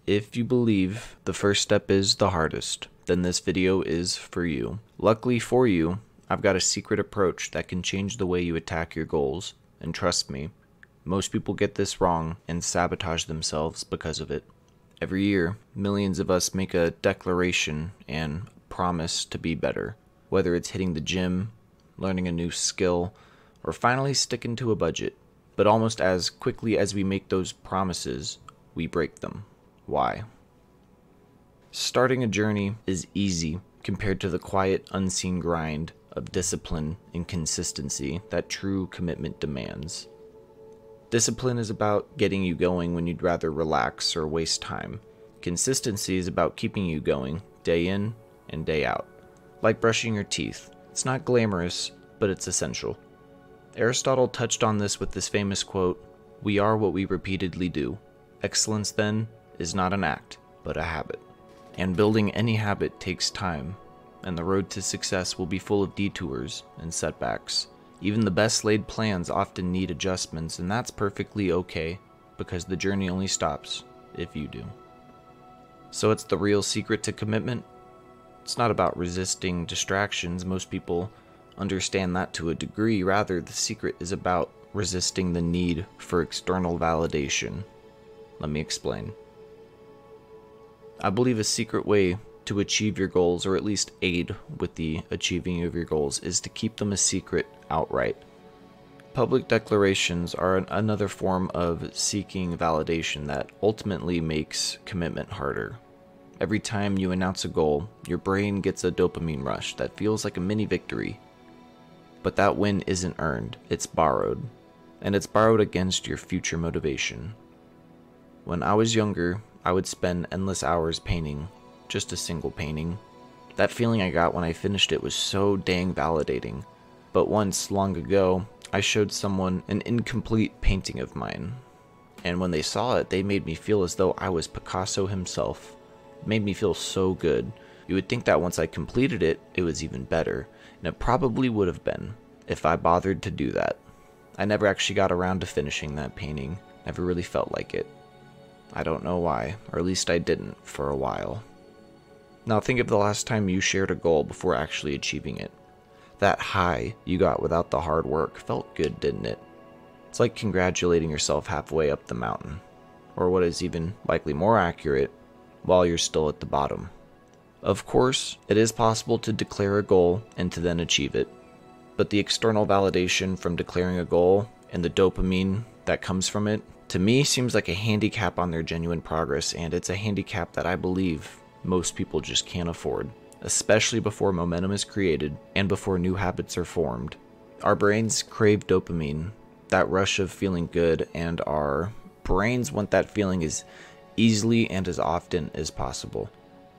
If you believe the first step is the hardest, then this video is for you. Luckily for you, I've got a secret approach that can change the way you attack your goals, and trust me, most people get this wrong and sabotage themselves because of it. Every year, millions of us make a declaration and promise to be better, whether it's hitting the gym, learning a new skill, or finally sticking to a budget. But almost as quickly as we make those promises, we break them. Why? Starting a journey is easy compared to the quiet, unseen grind of discipline and consistency that true commitment demands. Discipline is about getting you going when you'd rather relax or waste time. Consistency is about keeping you going day in and day out. Like brushing your teeth. It's not glamorous, but it's essential. Aristotle touched on this with this famous quote, "We are what we repeatedly do. Excellence, then, is not an act, but a habit." And building any habit takes time, and the road to success will be full of detours and setbacks. Even the best laid plans often need adjustments, and that's perfectly okay, because the journey only stops if you do. So it's the real secret to commitment? It's not about resisting distractions. Most people understand that to a degree. Rather, the secret is about resisting the need for external validation. Let me explain. I believe a secret way to achieve your goals, or at least aid with the achieving of your goals, is to keep them a secret outright. Public declarations are another form of seeking validation that ultimately makes commitment harder. Every time you announce a goal, your brain gets a dopamine rush that feels like a mini victory. But that win isn't earned, it's borrowed. And it's borrowed against your future motivation. When I was younger, I would spend endless hours painting, just a single painting. That feeling I got when I finished it was so dang validating. But once, long ago, I showed someone an incomplete painting of mine. And when they saw it, they made me feel as though I was Picasso himself. It made me feel so good. You would think that once I completed it, it was even better. And it probably would have been, if I bothered to do that. I never actually got around to finishing that painting. Never really felt like it. I don't know why, or at least I didn't for a while. Now think of the last time you shared a goal before actually achieving it. That high you got without the hard work felt good, didn't it? It's like congratulating yourself halfway up the mountain. Or what is even likely more accurate, while you're still at the bottom. Of course, it is possible to declare a goal and to then achieve it. But the external validation from declaring a goal and the dopamine that comes from it, to me, seems like a handicap on their genuine progress, and it's a handicap that I believe most people just can't afford, especially before momentum is created and before new habits are formed. Our brains crave dopamine, that rush of feeling good, and our brains want that feeling as easily and as often as possible.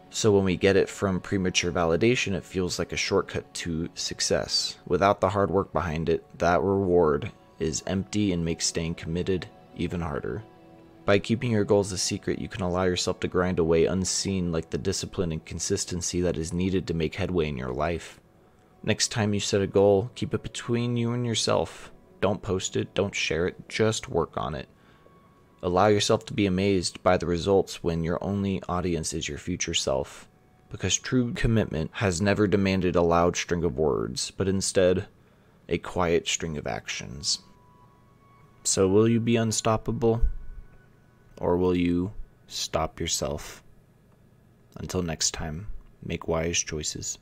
So when we get it from premature validation, it feels like a shortcut to success. Without the hard work behind it, that reward is empty and makes staying committed even harder. By keeping your goals a secret, you can allow yourself to grind away unseen, like the discipline and consistency that is needed to make headway in your life. Next time you set a goal, keep it between you and yourself. Don't post it, don't share it, just work on it. Allow yourself to be amazed by the results when your only audience is your future self. Because true commitment has never demanded a loud string of words, but instead, a quiet string of actions. So will you be unstoppable? Or will you stop yourself? Until next time, make wise choices.